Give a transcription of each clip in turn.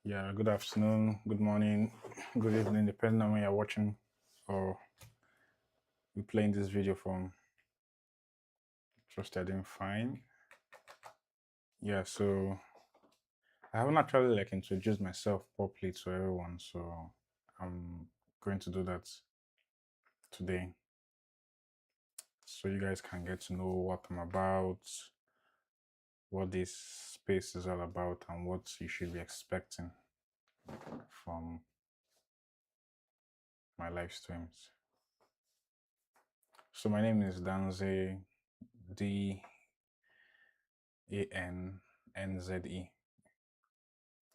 Yeah, good afternoon, good morning, good evening, depending on when you're watching or you're playing this video from. Trust you're doing fine. Yeah, so I haven't actually introduced myself properly to everyone, so I'm going to do that today so you guys can get to know what I'm about, what this space is all about, and what you should be expecting from my live streams. So my name is Danze, Danze.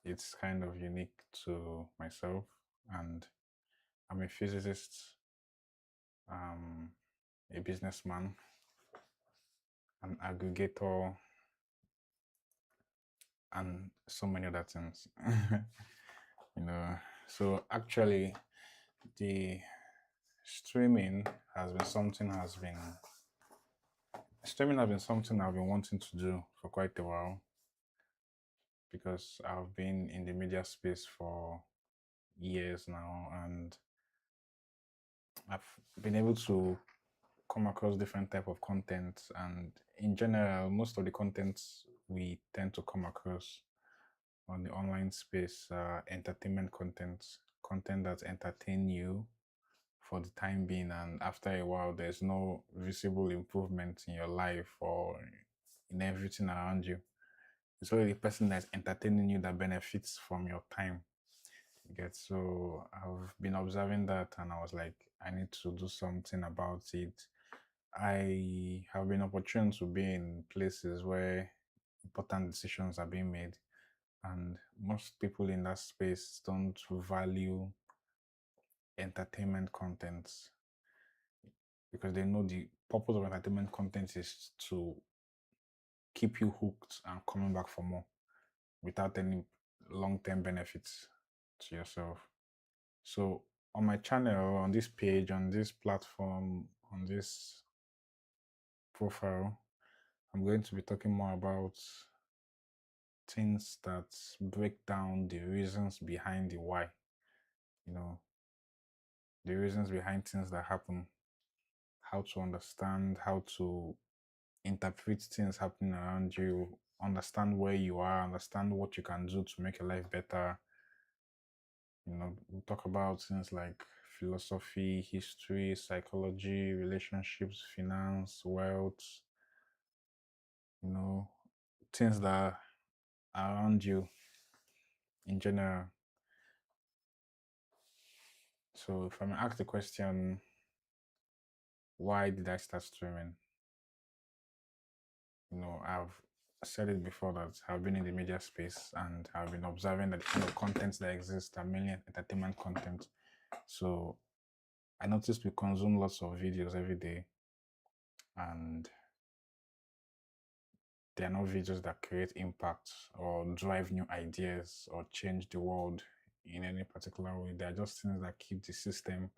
It's kind of unique to myself, and I'm a physicist, a businessman, an aggregator, and so many other things. you know, so actually, the streaming has been something has been streaming has been something I've been wanting to do for quite a while because I've been in the media space for years now, and I've been able to come across different type of content, and in general most of the contents we tend to come across on the online space are entertainment content that entertain you for the time being, and after a while there's no visible improvement in your life or in everything around you. It's only the person that's entertaining you that benefits from your time. You get, so I've been observing that and I was like, I need to do something about it. I have been opportune to be in places where important decisions are being made, and most people in that space don't value entertainment content because they know the purpose of entertainment content is to keep you hooked and coming back for more without any long-term benefits to yourself. So on my channel, on this page, on this platform, on this profile, I'm going to be talking more about things that break down the reasons behind the why, you know, the reasons behind things that happen, how to understand, how to interpret things happening around you, understand where you are, understand what you can do to make your life better. We talk about things like philosophy, history, psychology, relationships, finance, wealth, you know, things that are around you in general. So if I'm asked the question, why did I start streaming? I've said it before that I've been in the media space and I've been observing that the kind of contents that exist are mainly entertainment content. So I noticed we consume lots of videos every day, and they are not videos that create impact or drive new ideas or change the world in any particular way. They are just things that keep the system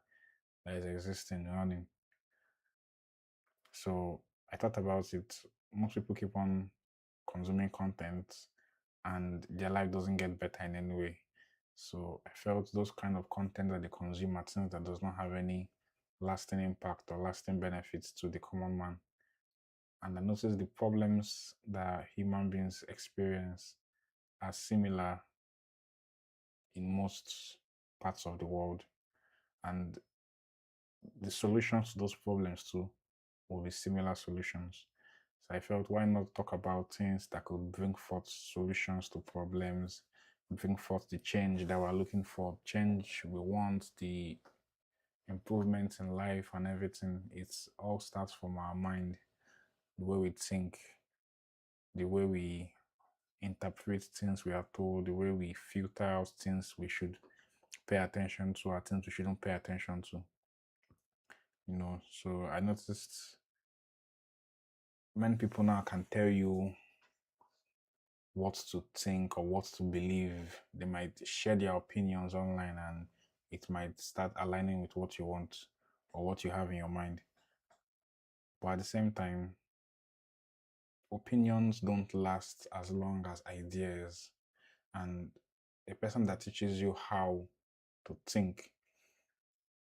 that is existing running. So I thought about it. Most people keep on consuming content and their life doesn't get better in any way. So I felt those kind of content that they consume are things that does not have any lasting impact or lasting benefits to the common man. And I noticed the problems that human beings experience are similar in most parts of the world. And the solutions to those problems too will be similar solutions. So I felt, why not talk about things that could bring forth solutions to problems, bring forth the change that we're looking for, change we want, the improvements in life and everything. It all starts from our mind, the way we think, the way we interpret things we are told, the way we filter out things we should pay attention to, or things we shouldn't pay attention to. So I noticed many people now can tell you what to think or what to believe. They might share their opinions online and it might start aligning with what you want or what you have in your mind. But at the same time, opinions don't last as long as ideas. And a person that teaches you how to think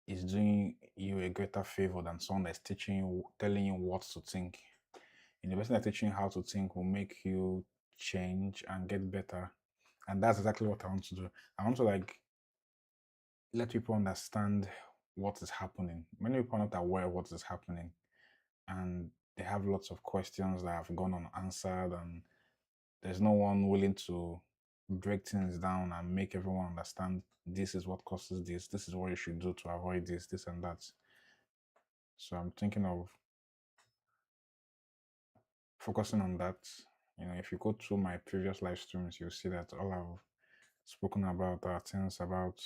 is doing you a greater favor than someone that's teaching you, telling you what to think. And the person that's teaching you how to think will make you change and get better. And that's exactly what I want to do. I want to like let people understand what is happening. Many people are not aware of what is happening, and they have lots of questions that have gone unanswered, and there's no one willing to break things down and make everyone understand this is what causes this is what you should do to avoid this and that. So I'm thinking of focusing on that. You know, if you go through my previous live streams, you'll see that all I've spoken about are things about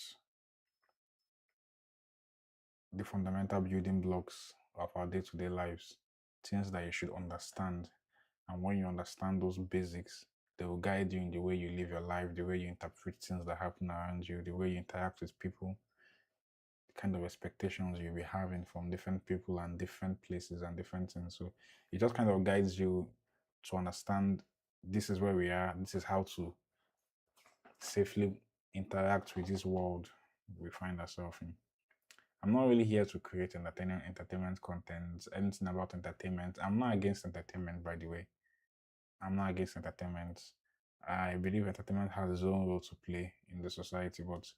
the fundamental building blocks of our day-to-day lives, things that you should understand. And when you understand those basics, they will guide you in the way you live your life, the way you interpret things that happen around you, the way you interact with people, the kind of expectations you'll be having from different people and different places and different things. So it just kind of guides you to understand this is where we are, this is how to safely interact with this world we find ourselves in. I'm not really here to create entertainment content, anything about entertainment. I'm not against entertainment, by the way. I'm not against entertainment. I believe entertainment has its own role to play in the society, but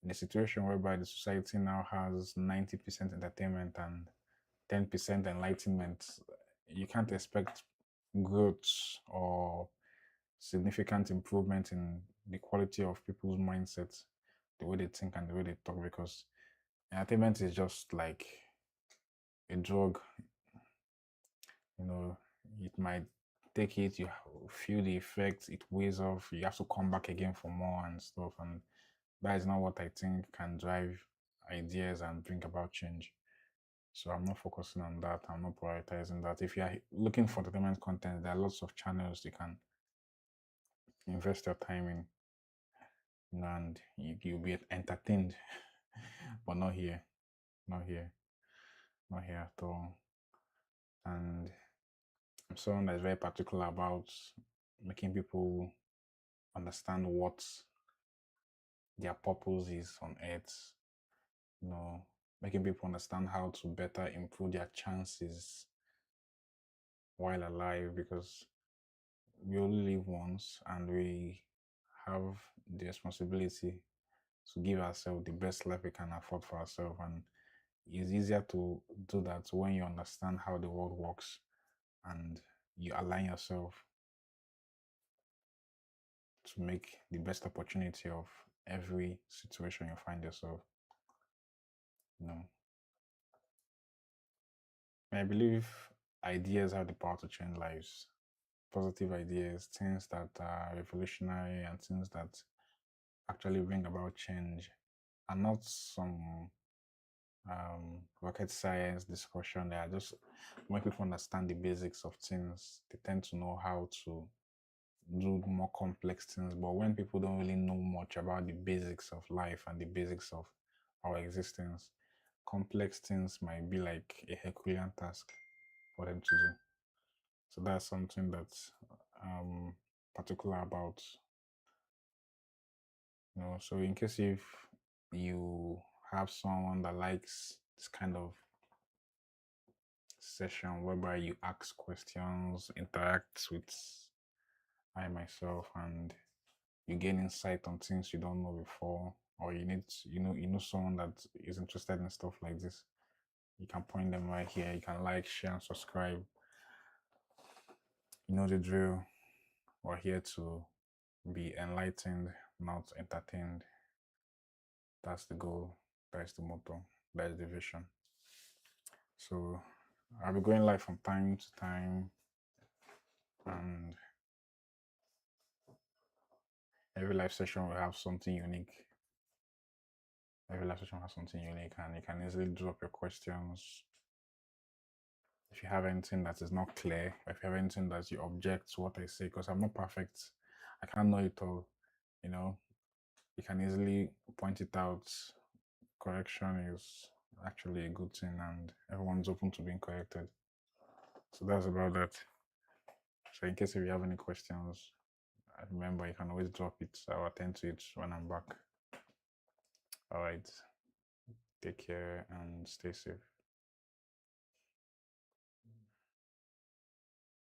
in a situation whereby the society now has 90% entertainment and 10% enlightenment, you can't expect growth or significant improvement in the quality of people's mindsets, the way they think and the way they talk, because entertainment is just like a drug. You know, it might take it, you feel the effects, it weighs off, you have to come back again for more and stuff. And that is not what I think can drive ideas and bring about change. So I'm not focusing on that. I'm not prioritizing that. If you are looking for entertainment content, there are lots of channels you can invest your time in, you know, and you'll be entertained, but not here, not here, not here at all. And I'm someone that's very particular about making people understand what their purpose is on earth, you know, making people understand how to better improve their chances while alive, because we only live once and we have the responsibility to give ourselves the best life we can afford for ourselves. And it's easier to do that when you understand how the world works and you align yourself to make the best opportunity of every situation you find yourself. You know, I believe ideas have the power to change lives. Positive ideas, things that are revolutionary and things that actually bring about change, and not some rocket science discussion. They are just when people understand the basics of things, they tend to know how to do more complex things. But when people don't really know much about the basics of life and the basics of our existence, complex things might be like a Herculean task for them to do. So that's something that's particular about, you know. So in case if you have someone that likes this kind of session whereby you ask questions, interact with I myself, and you gain insight on things you don't know before, or you know someone that is interested in stuff like this, you can point them right here. You can like, share, and subscribe. You know the drill. We're here to be enlightened, not entertained. That's the goal. That's the motto. That's the vision. So I'll be going live from time to time, and every live session will have something unique. Every live session has something unique, and you can easily drop your questions. If you have anything that is not clear, if you have anything that you object to what I say, because I'm not perfect, I can't know it all, you know, you can easily point it out. Correction is actually a good thing, and everyone's open to being corrected. So that's about that. So in case if you have any questions, remember, you can always drop it. I'll attend to it when I'm back. All right. Take care and stay safe.